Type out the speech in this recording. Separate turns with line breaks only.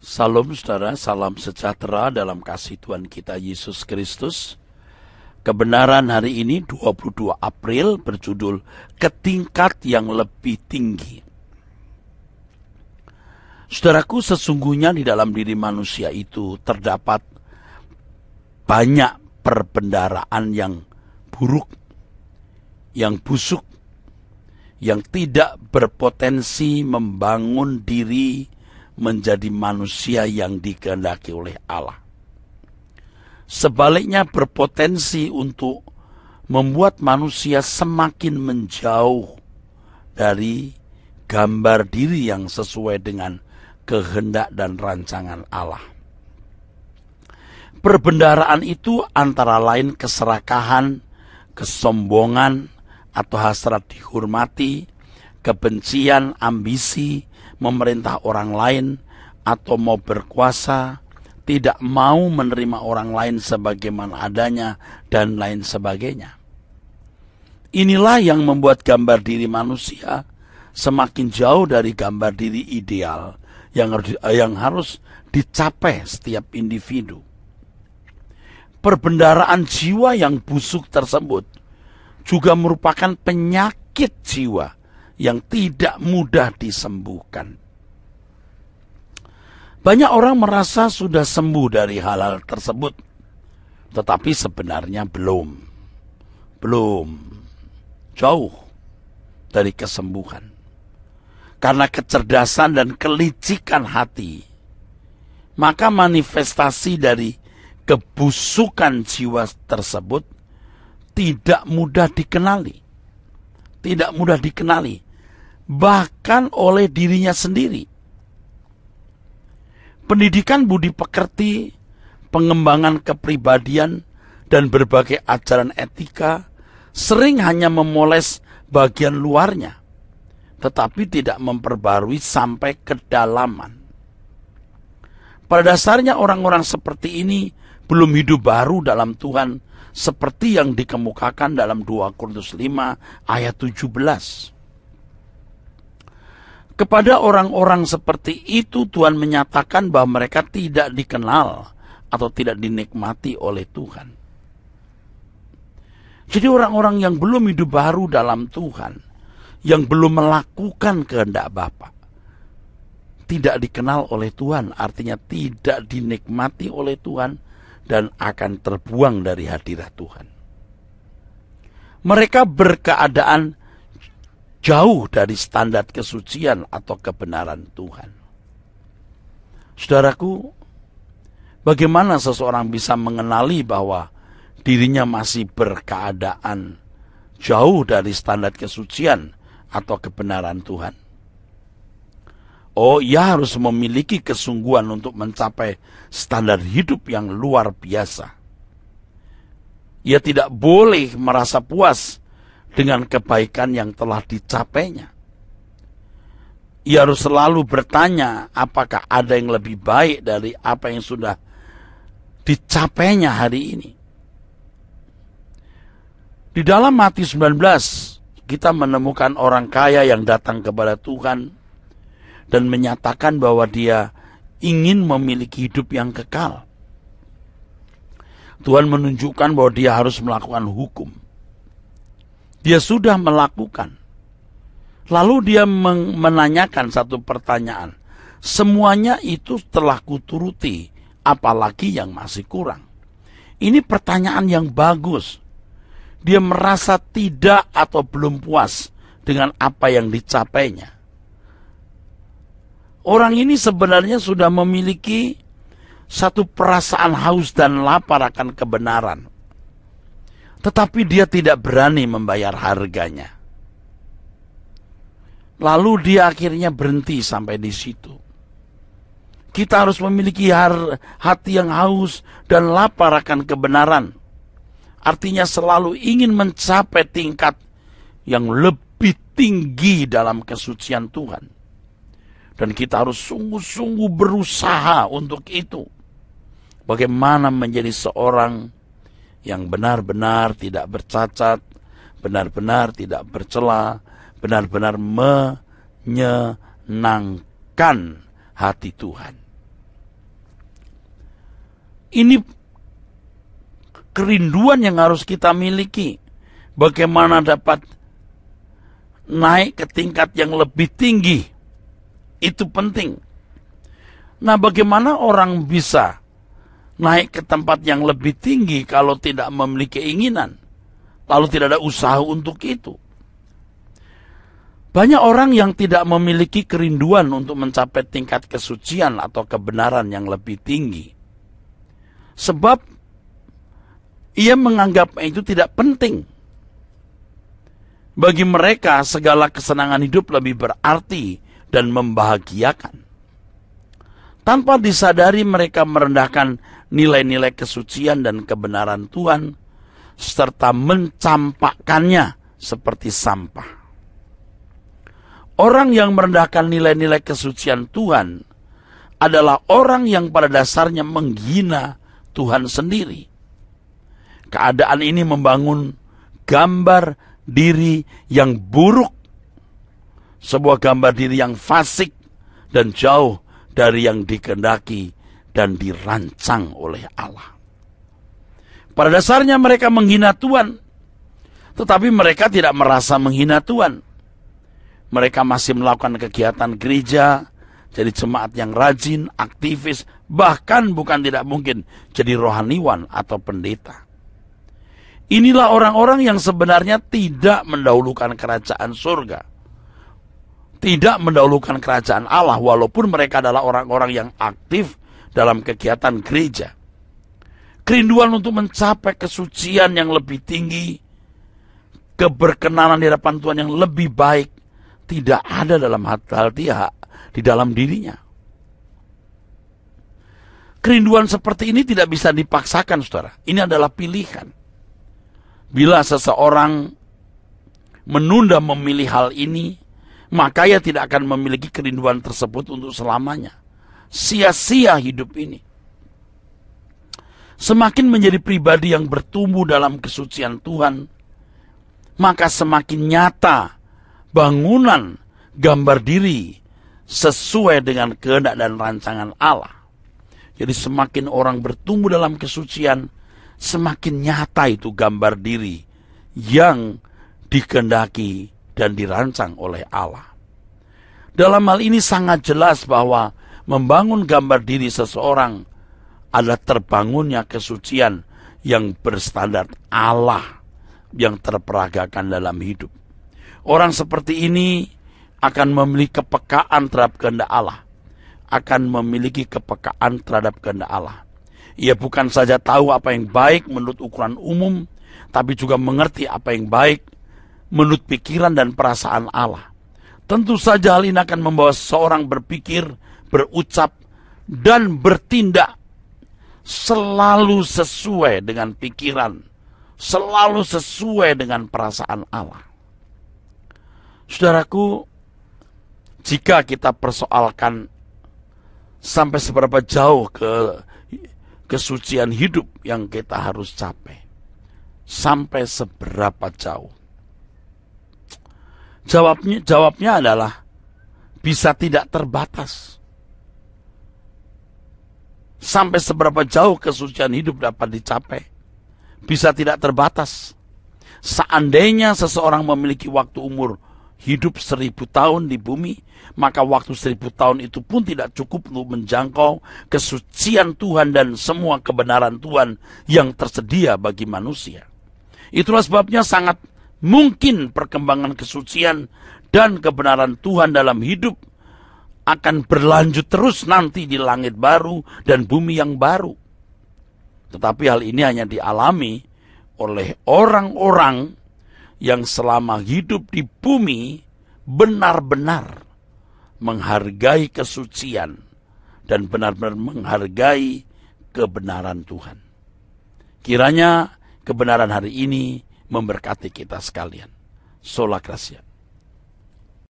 Salam saudara, salam sejahtera dalam kasih Tuhan kita Yesus Kristus. Kebenaran hari ini 22 April berjudul Ke Tingkat yang Lebih Tinggi. Saudaraku, sesungguhnya di dalam diri manusia itu terdapat banyak perbendaharaan yang buruk, yang busuk, yang tidak berpotensi membangun diri menjadi manusia yang dikehendaki oleh Allah. Sebaliknya berpotensi untuk membuat manusia semakin menjauh dari gambar diri yang sesuai dengan kehendak dan rancangan Allah. Perbendaharaan itu antara lain keserakahan, kesombongan atau hasrat dihormati, kebencian, ambisi, memerintah orang lain, atau mau berkuasa, tidak mau menerima orang lain sebagaimana adanya, dan lain sebagainya. Inilah yang membuat gambar diri manusia semakin jauh dari gambar diri ideal yang harus dicapai setiap individu. Perbendaharaan jiwa yang busuk tersebut juga merupakan penyakit jiwa yang tidak mudah disembuhkan. Banyak orang merasa sudah sembuh dari hal-hal tersebut, tetapi sebenarnya belum. Jauh dari kesembuhan. Karena kecerdasan dan kelicikan hati, maka manifestasi dari kebusukan jiwa tersebut tidak mudah dikenali. Bahkan oleh dirinya sendiri. Pendidikan budi pekerti, pengembangan kepribadian, dan berbagai ajaran etika sering hanya memoles bagian luarnya, tetapi tidak memperbarui sampai kedalaman. Pada dasarnya orang-orang seperti ini belum hidup baru dalam Tuhan, seperti yang dikemukakan dalam 2 Korintus 5 ayat 17. Kepada orang-orang seperti itu Tuhan menyatakan bahwa mereka tidak dikenal atau tidak dinikmati oleh Tuhan. Jadi orang-orang yang belum hidup baru dalam Tuhan, yang belum melakukan kehendak Bapa, tidak dikenal oleh Tuhan, artinya tidak dinikmati oleh Tuhan dan akan terbuang dari hadirat Tuhan. Mereka berkeadaan jauh dari standar kesucian atau kebenaran Tuhan. Saudaraku, bagaimana seseorang bisa mengenali bahwa dirinya masih berkeadaan jauh dari standar kesucian atau kebenaran Tuhan? Oh, ia harus memiliki kesungguhan untuk mencapai standar hidup yang luar biasa. Ia tidak boleh merasa puas dengan kebaikan yang telah dicapainya. Ia harus selalu bertanya, apakah ada yang lebih baik dari apa yang sudah dicapainya hari ini. Di dalam Matius 19, kita menemukan orang kaya yang datang kepada Tuhan dan menyatakan bahwa dia ingin memiliki hidup yang kekal. Tuhan menunjukkan bahwa dia harus melakukan hukum. Dia sudah melakukan. Lalu dia menanyakan satu pertanyaan. Semuanya itu telah kuturuti, apalagi yang masih kurang. Ini pertanyaan yang bagus. Dia merasa tidak atau belum puas dengan apa yang dicapainya. Orang ini sebenarnya sudah memiliki satu perasaan haus dan lapar akan kebenaran. Tetapi dia tidak berani membayar harganya. Lalu dia akhirnya berhenti sampai di situ. Kita harus memiliki hati yang haus dan lapar akan kebenaran. Artinya selalu ingin mencapai tingkat yang lebih tinggi dalam kesucian Tuhan. Dan kita harus sungguh-sungguh berusaha untuk itu. Bagaimana menjadi seorang yang benar-benar tidak bercacat, benar-benar tidak bercela, benar-benar menyenangkan hati Tuhan. Ini kerinduan yang harus kita miliki. Bagaimana dapat naik ke tingkat yang lebih tinggi. Itu penting. Nah, bagaimana orang bisa naik ke tempat yang lebih tinggi kalau tidak memiliki keinginan, lalu tidak ada usaha untuk itu? Banyak orang yang tidak memiliki kerinduan untuk mencapai tingkat kesucian atau kebenaran yang lebih tinggi. Sebab ia menganggap itu tidak penting. Bagi mereka, segala kesenangan hidup lebih berarti dan membahagiakan. Tanpa disadari mereka merendahkan nilai-nilai kesucian dan kebenaran Tuhan, serta mencampakkannya seperti sampah. Orang yang merendahkan nilai-nilai kesucian Tuhan adalah orang yang pada dasarnya menghina Tuhan sendiri. Keadaan ini membangun gambar diri yang buruk, sebuah gambar diri yang fasik dan jauh dari yang dikehendaki dan dirancang oleh Allah. Pada dasarnya mereka menghina Tuhan, tetapi mereka tidak merasa menghina Tuhan. Mereka masih melakukan kegiatan gereja, jadi jemaat yang rajin, aktivis, bahkan bukan tidak mungkin jadi rohaniwan atau pendeta. Inilah orang-orang yang sebenarnya tidak mendahulukan kerajaan surga. Tidak mendahulukan kerajaan Allah, walaupun mereka adalah orang-orang yang aktif dalam kegiatan gereja. Kerinduan untuk mencapai kesucian yang lebih tinggi, keberkenanan di hadapan Tuhan yang lebih baik, tidak ada dalam hati di dalam dirinya. Kerinduan seperti ini tidak bisa dipaksakan, saudara. Ini adalah pilihan. Bila seseorang menunda memilih hal ini, maka ia tidak akan memiliki kerinduan tersebut untuk selamanya. Sia-sia hidup ini. Semakin menjadi pribadi yang bertumbuh dalam kesucian Tuhan, maka semakin nyata bangunan gambar diri sesuai dengan kehendak dan rancangan Allah. Jadi semakin orang bertumbuh dalam kesucian, semakin nyata itu gambar diri yang dikehendaki dan dirancang oleh Allah. Dalam hal ini sangat jelas bahwa membangun gambar diri seseorang adalah terbangunnya kesucian yang berstandar Allah yang terperagakan dalam hidup. Orang seperti ini akan memiliki kepekaan terhadap kehendak Allah. Akan memiliki kepekaan terhadap kehendak Allah. Ia bukan saja tahu apa yang baik menurut ukuran umum, tapi juga mengerti apa yang baik menurut pikiran dan perasaan Allah. Tentu saja hal ini akan membawa seseorang berpikir, berucap, dan bertindak selalu sesuai dengan pikiran, selalu sesuai dengan perasaan Allah. Saudaraku, jika kita persoalkan sampai seberapa jauh kesucian hidup yang kita harus capai, sampai seberapa jauh? Jawabnya adalah bisa tidak terbatas. Sampai seberapa jauh kesucian hidup dapat dicapai, bisa tidak terbatas. Seandainya seseorang memiliki waktu umur hidup 1000 tahun di bumi, maka waktu 1000 tahun itu pun tidak cukup untuk menjangkau kesucian Tuhan dan semua kebenaran Tuhan yang tersedia bagi manusia. Itulah sebabnya sangat mungkin perkembangan kesucian dan kebenaran Tuhan dalam hidup akan berlanjut terus nanti di langit baru dan bumi yang baru. Tetapi hal ini hanya dialami oleh orang-orang yang selama hidup di bumi benar-benar menghargai kesucian dan benar-benar menghargai kebenaran Tuhan. Kiranya kebenaran hari ini memberkati kita sekalian. Sola Gracia.